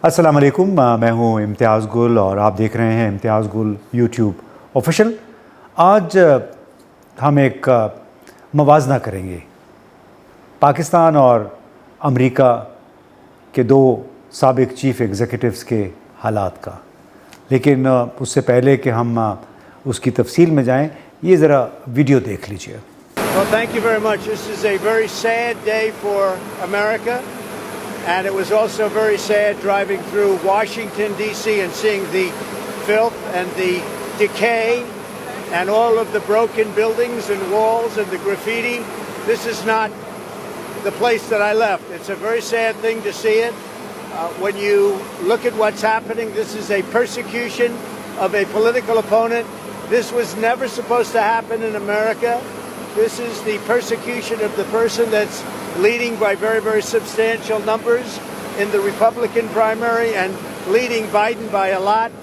السلام علیکم، میں ہوں امتیاز گل اور آپ دیکھ رہے ہیں امتیاز گل یوٹیوب آفیشل۔ آج ہم ایک موازنہ کریں گے پاکستان اور امریکہ کے دو سابق چیف ایگزیکٹوز کے حالات کا، لیکن اس سے پہلے کہ ہم اس کی تفصیل میں جائیں، یہ ذرا ویڈیو دیکھ لیجئے۔ Well, thank you very much. This is a very sad day for America, and it was also very sad driving through Washington, D.C. and seeing the filth and the decay and all of the broken buildings and walls and the graffiti. This is not the place that I left. It's a very sad thing to see it. When you look at what's happening, this is a persecution of a political opponent. This was never supposed to happen in America. This is the persecution of the person that's leading by very, very substantial numbers in the Republican primary and leading Biden by a lot.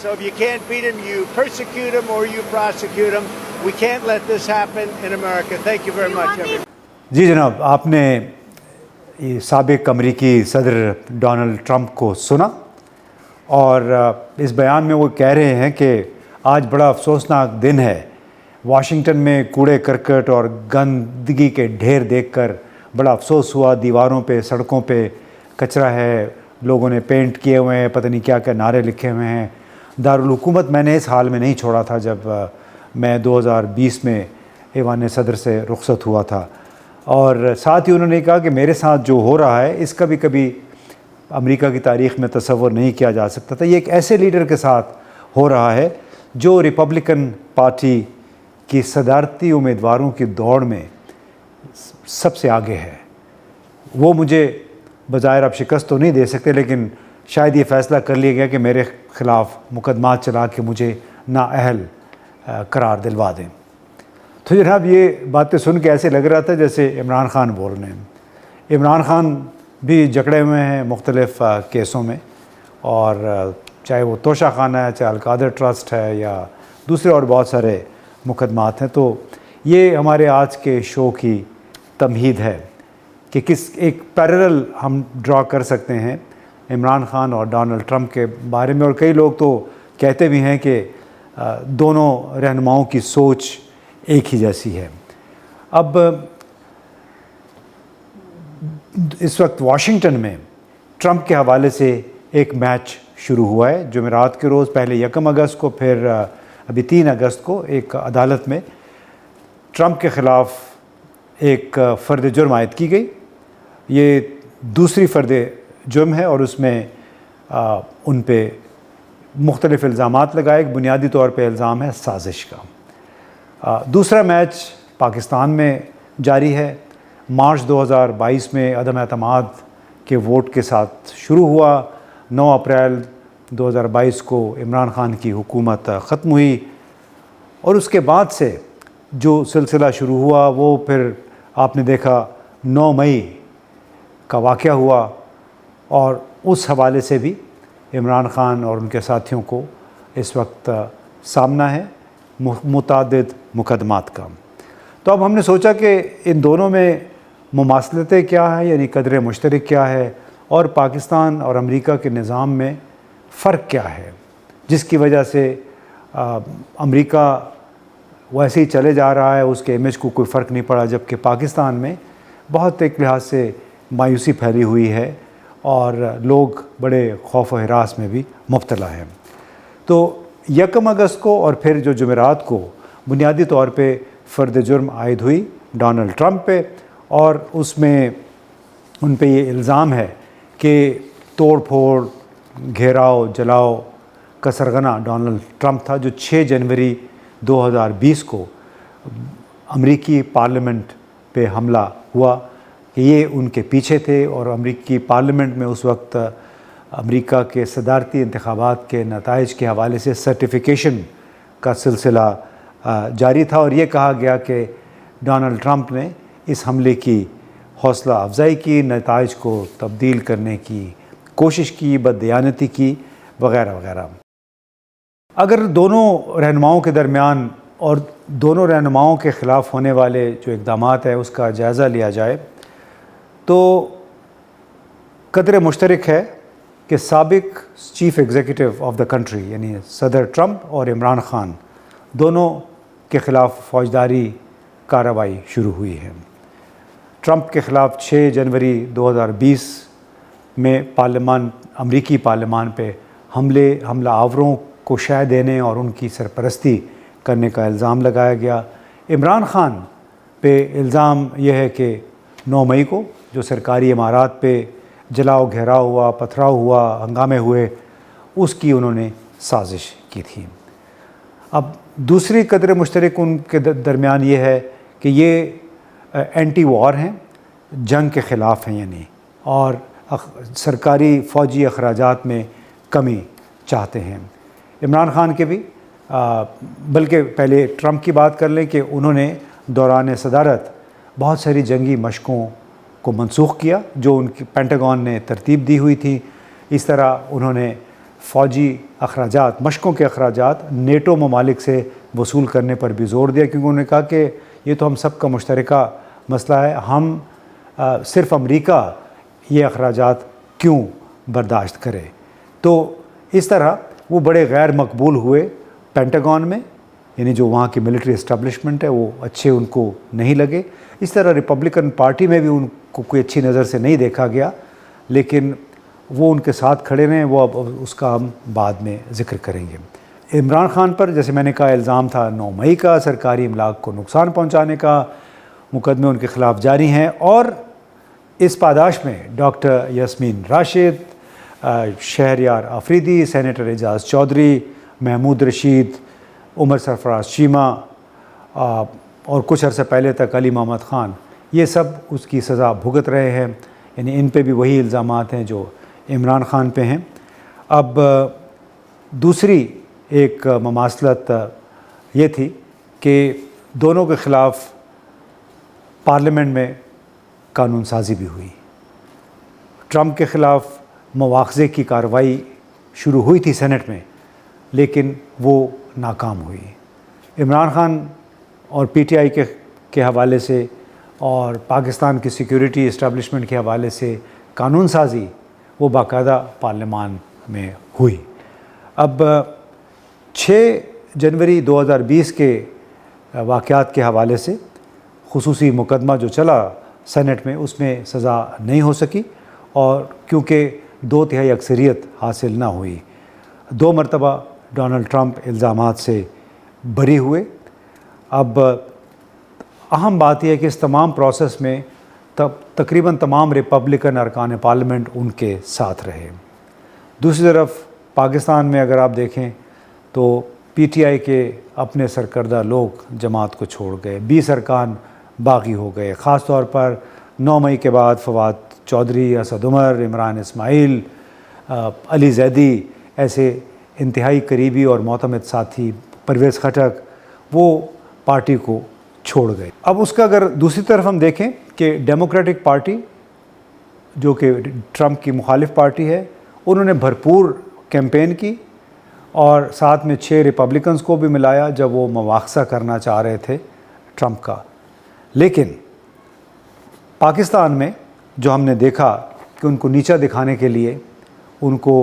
So if you can't beat him, you persecute him or you prosecute him. We can't let this happen in America. Thank you very much, everyone. جی جناب، آپ نے سابق امریکی صدر Donald Trump کو سنا، اور اس بیان میں وہ کہہ رہے ہیں کہ آج بڑا افسوسناک دن ہے۔ واشنگٹن میں کوڑے کرکٹ اور گندگی کے ڈھیر دیکھ کر بڑا افسوس ہوا۔ دیواروں پہ، سڑکوں پہ کچرا ہے، لوگوں نے پینٹ کیے ہوئے ہیں، پتہ نہیں کیا کیا نعرے لکھے ہوئے ہیں۔ دارالحکومت میں نے اس حال میں نہیں چھوڑا تھا جب میں 2020 میں ایوان صدر سے رخصت ہوا تھا، اور ساتھ ہی انہوں نے کہا کہ میرے ساتھ جو ہو رہا ہے اس کا بھی کبھی امریکہ کی تاریخ میں تصور نہیں کیا جا سکتا تھا۔ یہ ایک ایسے لیڈر کے ساتھ ہو رہا ہے جو ریپبلکن پارٹی کی صدارتی امیدواروں کی دوڑ میں سب سے آگے ہے۔ وہ مجھے بظاہر اب شکست تو نہیں دے سکتے، لیکن شاید یہ فیصلہ کر لیا گیا کہ میرے خلاف مقدمات چلا کے مجھے نااہل قرار دلوا دیں۔ تو جناب، یہ باتیں سن کے ایسے لگ رہا تھا جیسے عمران خان بول رہے ہیں۔ عمران خان بھی جکڑے ہوئے ہیں مختلف کیسوں میں، اور چاہے وہ توشہ خانہ ہے، چاہے القادر ٹرسٹ ہے، یا دوسرے اور بہت سارے مقدمات ہیں۔ تو یہ ہمارے آج کے شو کی تمہید ہے کہ کس ایک پیرلل ہم ڈرا کر سکتے ہیں عمران خان اور ڈونلڈ ٹرمپ کے بارے میں، اور کئی لوگ تو کہتے بھی ہیں کہ دونوں رہنماؤں کی سوچ ایک ہی جیسی ہے۔ اب اس وقت واشنگٹن میں ٹرمپ کے حوالے سے ایک میچ شروع ہوا ہے جمعرات کے روز، پہلے 1 اگست کو، پھر ابھی 3 اگست کو ایک عدالت میں ٹرمپ کے خلاف ایک فرد جرم عائد کی گئی۔ یہ دوسری فرد جرم ہے، اور اس میں ان پہ مختلف الزامات لگائے۔ بنیادی طور پہ الزام ہے سازش کا۔ دوسرا میچ پاکستان میں جاری ہے۔ مارچ 2022 میں عدم اعتماد کے ووٹ کے ساتھ شروع ہوا۔ 9 اپریل 2022 کو عمران خان کی حکومت ختم ہوئی، اور اس کے بعد سے جو سلسلہ شروع ہوا وہ پھر آپ نے دیکھا 9 مئی کا واقعہ ہوا، اور اس حوالے سے بھی عمران خان اور ان کے ساتھیوں کو اس وقت سامنا ہے متعدد مقدمات کا۔ تو اب ہم نے سوچا کہ ان دونوں میں مماثلتیں کیا ہیں، یعنی قدر مشترک کیا ہے، اور پاکستان اور امریکہ کے نظام میں فرق کیا ہے، جس کی وجہ سے امریکہ ویسے ہی چلے جا رہا ہے، اس کے امیج کو کوئی فرق نہیں پڑا، جبکہ پاکستان میں بہت ایک لحاظ سے مایوسی پھیلی ہوئی ہے، اور لوگ بڑے خوف و ہراس میں بھی مبتلا ہیں۔ تو 1 اگست کو اور پھر جو جمعرات کو بنیادی طور پہ فرد جرم عائد ہوئی ڈونلڈ ٹرمپ پہ، اور اس میں ان پہ یہ الزام ہے کہ توڑ پھوڑ، گھیراؤ، جلاؤ کا سرغنہ ڈونلڈ ٹرمپ تھا، جو 6 جنوری 2020 کو امریکی پارلیمنٹ پہ حملہ ہوا کہ یہ ان کے پیچھے تھے، اور امریکی پارلیمنٹ میں اس وقت امریکہ کے صدارتی انتخابات کے نتائج کے حوالے سے سرٹیفیکیشن کا سلسلہ جاری تھا، اور یہ کہا گیا کہ ڈونلڈ ٹرمپ نے اس حملے کی حوصلہ افزائی کی، نتائج کو تبدیل کرنے کی کوشش کی، بددیانتی کی، وغیرہ وغیرہ۔ اگر دونوں رہنماؤں کے درمیان اور دونوں رہنماؤں کے خلاف ہونے والے جو اقدامات ہیں اس کا جائزہ لیا جائے تو قدر مشترک ہے کہ سابق chief executive of the country یعنی صدر ٹرمپ اور عمران خان دونوں کے خلاف فوجداری کارروائی شروع ہوئی ہے۔ ٹرمپ کے خلاف 6 جنوری 2020 میں امریکی پارلیمان پہ حملہ آوروں کو شہ دینے اور ان کی سرپرستی کرنے کا الزام لگایا گیا۔ عمران خان پہ الزام یہ ہے کہ 9 مئی کو جو سرکاری عمارات پہ جلاؤ گھیراؤ ہوا، پتھراؤ ہوا، ہنگامے ہوئے، اس کی انہوں نے سازش کی تھی۔ اب دوسری قدر مشترک ان کے درمیان یہ ہے کہ یہ اینٹی وار ہیں، جنگ کے خلاف ہیں یعنی، اور سرکاری فوجی اخراجات میں کمی چاہتے ہیں۔ عمران خان کے بھی بلکہ پہلے ٹرمپ کی بات کر لیں کہ انہوں نے دوران صدارت بہت ساری جنگی مشقوں کو منسوخ کیا جو ان کی پینٹاگون نے ترتیب دی ہوئی تھی۔ اس طرح انہوں نے فوجی اخراجات، مشقوں کے اخراجات نیٹو ممالک سے وصول کرنے پر بھی زور دیا، کیونکہ انہوں نے کہا کہ یہ تو ہم سب کا مشترکہ مسئلہ ہے، ہم صرف امریکہ یہ اخراجات کیوں برداشت کرے۔ تو اس طرح وہ بڑے غیر مقبول ہوئے پینٹاگون میں، یعنی جو وہاں کی ملٹری اسٹیبلشمنٹ ہے وہ اچھے ان کو نہیں لگے۔ اس طرح ریپبلکن پارٹی میں بھی ان کو کوئی اچھی نظر سے نہیں دیکھا گیا، لیکن وہ ان کے ساتھ کھڑے رہے، وہ اب اس کا ہم بعد میں ذکر کریں گے۔ عمران خان پر جیسے میں نے کہا الزام تھا 9 مئی کا، سرکاری املاک کو نقصان پہنچانے کا، مقدمے ان کے خلاف جاری ہیں، اور اس پاداش میں ڈاکٹر یاسمین راشد، شہریار آفریدی، سینیٹر اعجاز چودھری، محمود رشید، عمر سرفراز چیمہ اور کچھ عرصہ پہلے تک علی محمد خان، یہ سب اس کی سزا بھگت رہے ہیں، یعنی ان پہ بھی وہی الزامات ہیں جو عمران خان پہ ہیں۔ اب دوسری ایک مماثلت یہ تھی کہ دونوں کے خلاف پارلیمنٹ میں قانون سازی بھی ہوئی۔ ٹرمپ کے خلاف مواخذے کی کارروائی شروع ہوئی تھی سینٹ میں، لیکن وہ ناکام ہوئی۔ عمران خان اور پی ٹی آئی کے حوالے سے اور پاکستان کی سیکیورٹی اسٹیبلشمنٹ کے حوالے سے قانون سازی وہ باقاعدہ پارلیمان میں ہوئی۔ اب 6 جنوری 2020 کے واقعات کے حوالے سے خصوصی مقدمہ جو چلا سینٹ میں، اس میں سزا نہیں ہو سکی، اور کیونکہ 2/3 اکثریت حاصل نہ ہوئی، 2 مرتبہ ڈونلڈ ٹرمپ الزامات سے بری ہوئے۔ اب اہم بات یہ ہے کہ اس تمام پروسیس میں تقریباً تمام ریپبلکن ارکان پارلیمنٹ ان کے ساتھ رہے۔ دوسری طرف پاکستان میں اگر آپ دیکھیں تو پی ٹی آئی کے اپنے سرکردہ لوگ جماعت کو چھوڑ گئے، 20 ارکان باغی ہو گئے، خاص طور پر 9 مئی کے بعد فواد چودھری، اسد عمر، عمران اسماعیل، علی زیدی، ایسے انتہائی قریبی اور معتمد ساتھی، پرویز خٹک، وہ پارٹی کو چھوڑ گئے۔ اب اس کا اگر دوسری طرف ہم دیکھیں کہ ڈیموکریٹک پارٹی جو کہ ٹرمپ کی مخالف پارٹی ہے، انہوں نے بھرپور کیمپین کی اور ساتھ میں 6 ریپبلکنز کو بھی ملایا جب وہ مواخذہ کرنا چاہ رہے تھے ٹرمپ کا۔ لیکن پاکستان میں جو ہم نے دیکھا کہ ان کو نیچا دکھانے کے لیے، ان کو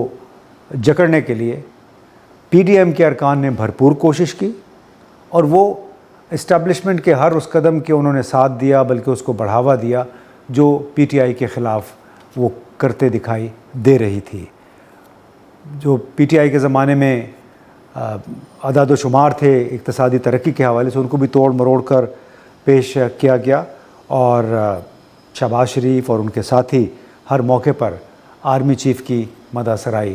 جکڑنے کے لیے پی ڈی ایم کے ارکان نے بھرپور کوشش کی، اور وہ اسٹیبلشمنٹ کے ہر اس قدم کے انہوں نے ساتھ دیا، بلکہ اس کو بڑھاوا دیا جو پی ٹی آئی کے خلاف وہ کرتے دکھائی دے رہی تھی۔ جو پی ٹی آئی کے زمانے میں اعداد و شمار تھے اقتصادی ترقی کے حوالے سے، ان کو بھی توڑ مروڑ کر پیش کیا گیا، اور شہباز شریف اور ان کے ساتھی ہر موقع پر آرمی چیف کی مدح سرائی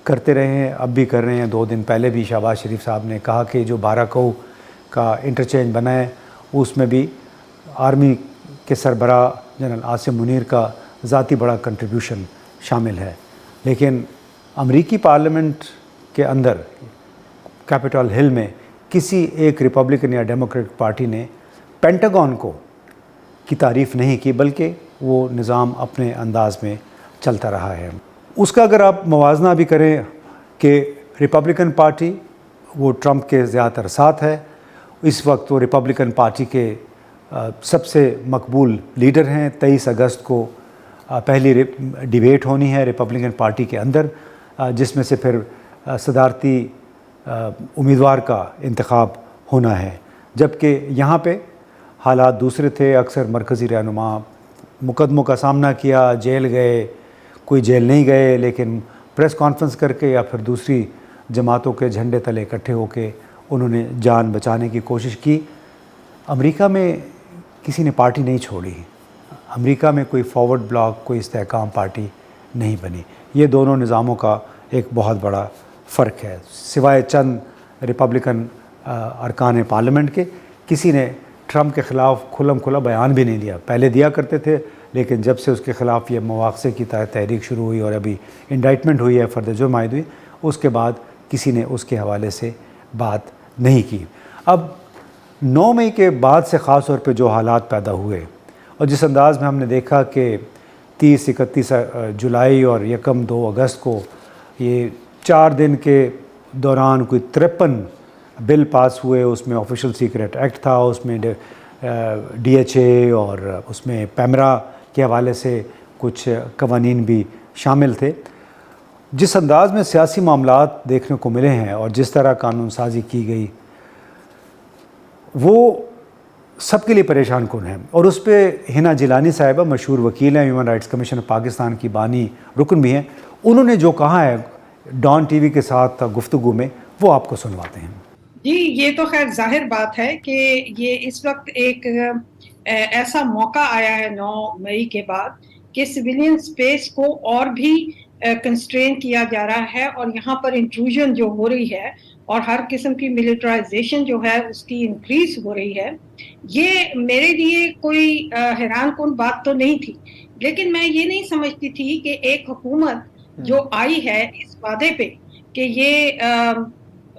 کرتے رہے ہیں، اب بھی کر رہے ہیں۔ 2 دن پہلے بھی شہباز شریف صاحب نے کہا کہ جو 12 کو کا انٹرچینج بنا ہے اس میں بھی آرمی کے سربراہ جنرل عاصم منیر کا ذاتی بڑا کنٹریبیوشن شامل ہے۔ لیکن امریکی پارلیمنٹ کے اندر کیپٹل ہل میں کسی ایک ریپبلکن یا ڈیموکریٹک پارٹی نے پینٹاگون کی تعریف نہیں کی، بلکہ وہ نظام اپنے انداز میں چلتا رہا ہے۔ اس کا اگر آپ موازنہ بھی کریں کہ ریپبلکن پارٹی وہ ٹرمپ کے زیادہ تر ساتھ ہے، اس وقت وہ ریپبلکن پارٹی کے سب سے مقبول لیڈر ہیں۔ 23 اگست کو پہلی ڈیبیٹ ہونی ہے ریپبلکن پارٹی کے اندر، جس میں سے پھر صدارتی امیدوار کا انتخاب ہونا ہے، جبکہ یہاں پہ حالات دوسرے تھے۔ اکثر مرکزی رہنما مقدموں کا سامنا کیا، جیل گئے، کوئی جیل نہیں گئے، لیکن پریس کانفرنس کر کے یا پھر دوسری جماعتوں کے جھنڈے تلے اکٹھے ہو کے انہوں نے جان بچانے کی کوشش کی۔ امریکہ میں کسی نے پارٹی نہیں چھوڑی، امریکہ میں کوئی فارورڈ بلاک، کوئی استحکام پارٹی نہیں بنی۔ یہ دونوں نظاموں کا ایک بہت بڑا فرق ہے۔ سوائے چند ریپبلکن ارکان پارلیمنٹ کے، کسی نے ٹرمپ کے خلاف کھلم کھلا بیان بھی نہیں دیا۔ پہلے دیا کرتے تھے، لیکن جب سے اس کے خلاف یہ مواخذے کی تحریک شروع ہوئی اور ابھی انڈائٹمنٹ ہوئی ہے، فرد جرم عائد ہوئی، اس کے بعد کسی نے اس کے حوالے سے بات نہیں کی۔ اب 9 مئی کے بعد سے خاص طور پہ جو حالات پیدا ہوئے اور جس انداز میں ہم نے دیکھا کہ 30 31 جولائی اور 1 2 اگست کو یہ 4 دن کے دوران کوئی 53 بل پاس ہوئے، اس میں آفیشل سیکریٹ ایکٹ تھا، اس میں ڈی ایچ اے اور اس میں پیمرا کے حوالے سے کچھ قوانین بھی شامل تھے۔ جس انداز میں سیاسی معاملات دیکھنے کو ملے ہیں اور جس طرح قانون سازی کی گئی، وہ سب کے لیے پریشان کن ہے۔ اور اس پہ حنا جیلانی صاحبہ مشہور وکیل ہیں، human rights commission of Pakistan کی بانی رکن بھی ہیں، انہوں نے جو کہا ہے ڈان ٹی وی کے ساتھ گفتگو میں، وہ آپ کو سنواتے ہیں۔ جی، یہ تو خیر ظاہر بات ہے کہ یہ اس وقت ایک ایسا موقع آیا ہے 9 مئی کے بعد کہ سویلین سپیس کو اور بھی کنسٹرین کیا جا رہا ہے، اور یہاں پر انٹروژن جو ہو رہی ہے اور ہر قسم کی ملٹرائزیشن جو ہے اس کی انکریز ہو رہی ہے۔ یہ میرے لیے کوئی حیران کن بات تو نہیں تھی، لیکن میں یہ نہیں سمجھتی تھی کہ ایک حکومت جو آئی ہے اس وعدے پہ کہ یہ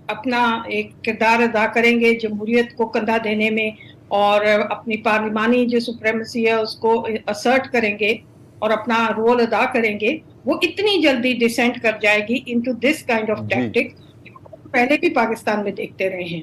اپنا ایک کردار ادا کریں گے جمہوریت کو کندھا دینے میں، اور اپنی پارلیمانی جو سپریمیسی ہے اس کو اسرٹ کریں گے اور اپنا رول ادا کریں گے، وہ اتنی جلدی ڈسینٹ کر جائے گی into this kind of tactic پہلے بھی پاکستان میں دیکھتے رہے ہیں۔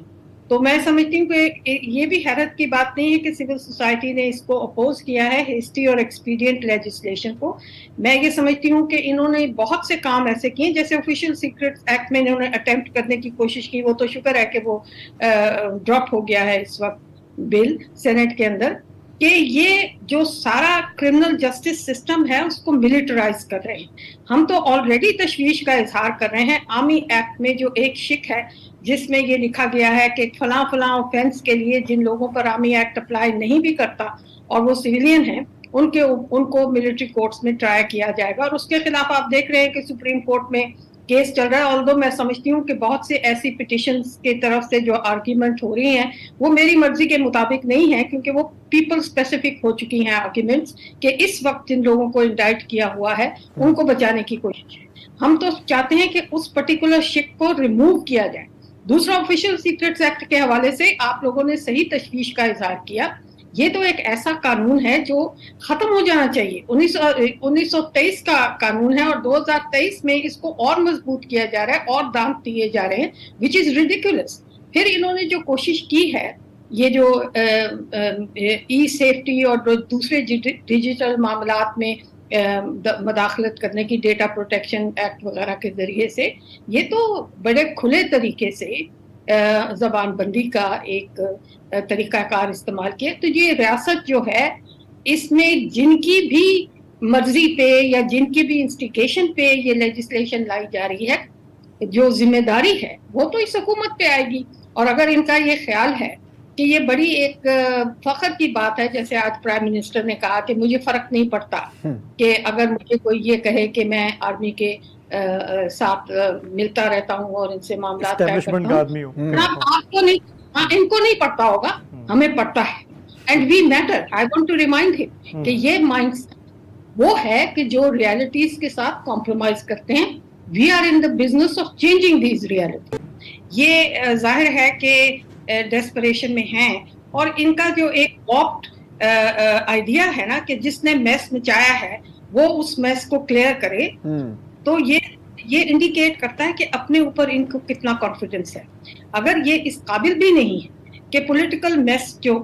تو میں سمجھتی ہوں کہ یہ بھی حیرت کی بات نہیں ہے کہ سول سوسائٹی نے اس کو اپوز کیا ہے، ہیسٹی اور ایکسپیڈینٹ لیجسلیشن کو۔ میں یہ سمجھتی ہوں کہ انہوں نے بہت سے کام ایسے کیے، جیسے آفیشیل سیکرٹ ایکٹ میں انہوں نے اٹیمپٹ کرنے کی کوشش کی، وہ تو شکر ہے کہ وہ ڈراپ ہو گیا ہے اس وقت بل سینٹ کے اندر، کہ یہ جو سارا کرمنل جسٹس سسٹم ہے اس کو ملٹرائز کر رہے ہیں۔ ہم تو آلریڈی تشویش کا اظہار کر رہے ہیں۔ آرمی ایکٹ میں جو ایک شک ہے جس میں یہ لکھا گیا ہے کہ فلاں فلاں آفینس کے لیے جن لوگوں پر آرمی ایکٹ اپلائی نہیں بھی کرتا اور وہ سویلین ہیں، ان کو ملٹری کورٹس میں ٹرائی کیا جائے گا، اور اس کے خلاف آپ دیکھ رہے ہیں کہ سپریم کورٹ میں کیس چل رہا ہے۔ آلدو میں سمجھتی ہوں کہ بہت سے ایسی پٹیشنز کی طرف سے جو آرگیومنٹ ہو رہی ہیں وہ میری مرضی کے مطابق نہیں ہے، کیونکہ وہ پیپل اسپیسیفک ہو چکی ہیں آرگیومنٹس، کہ اس وقت جن لوگوں کو انڈائٹ کیا ہوا ہے ان کو بچانے کی کوشش ہے۔ ہم تو چاہتے ہیں کہ اس پرٹیکولر شک کو ریموو کیا جائے۔ دوسرا، آفیشیل سیکرٹس ایکٹ کے حوالے سے آپ لوگوں نے صحیح تشویش کا اظہار کیا۔ یہ تو ایک ایسا قانون ہے جو ختم ہو جانا چاہیے۔ 1923 کا قانون ہے اور 2023 میں اس کو اور مضبوط کیا جا رہا ہے اور دانت دیے جا رہے ہیں، which is ridiculous۔ پھر انہوں نے جو کوشش کی ہے، یہ جو ای سیفٹی اور دوسرے ڈیجیٹل معاملات میں مداخلت کرنے کی، ڈیٹا پروٹیکشن ایکٹ وغیرہ کے ذریعے سے، یہ تو بڑے کھلے طریقے سے زبان بندی کا ایک طریقہ کار استعمال کیا۔ تو یہ ریاست جو ہے اس میں جن کی بھی مرضی پہ یا جن کی بھی انسٹیگیشن پہ یہ لیجسلیشن لائی جا رہی ہے، جو ذمہ داری ہے وہ تو اس حکومت پہ آئے گی۔ اور اگر ان کا یہ خیال ہے کہ یہ بڑی ایک فخر کی بات ہے، جیسے آج پرائم منسٹر نے کہا کہ مجھے فرق نہیں پڑتا کہ اگر مجھے کوئی یہ کہے کہ میں آرمی کے ساتھ ملتا رہتا ہوں اور ان سے معاملات طے کرتا ہوں، آپ کو نہیں، ان کو نہیں پڑتا ہوگا، ہمیں پڑتا ہے۔ And we matter. I want to remind ہم کہ یہ مائنڈ وہ ہے کہ جو ریالٹیز کے ساتھ کمپرومائز کرتے ہیں۔ We are in the business of changing these reality. یہ ظاہر ہے کہ ڈیسپریشن میں ہیں، اور ان کا جو ایک واپڈ آئیڈیا ہے نا کہ جس نے میس مچایا ہے وہ اس میس کو کلیئر کرے، تو یہ انڈیکیٹ کرتا ہے کہ اپنے اوپر ان کو کتنا کانفیڈنس ہے۔ اگر یہ اس قابل بھی نہیں ہے کہ پولیٹیکل میس جو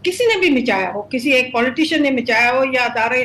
کسی نے بھی مچایا ہو، کسی ایک پولیٹیشین نے مچایا ہو یا ادارے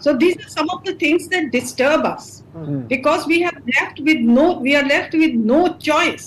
So these are some of the things that disturb us because we are left with no choice.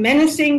menacing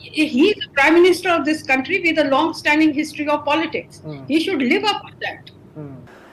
He is the prime minister of this country with a long-standing history of politics. He should live up to that.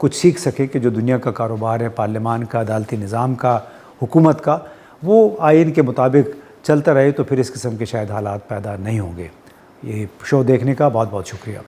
کچھ سیکھ سکے کہ جو دنیا کا کاروبار ہے پارلیمان کا، عدالتی نظام کا، حکومت کا، وہ آئین کے مطابق چلتا رہے تو پھر اس قسم کے شاید حالات پیدا نہیں ہوں گے۔ یہ شو دیکھنے کا بہت بہت شکریہ۔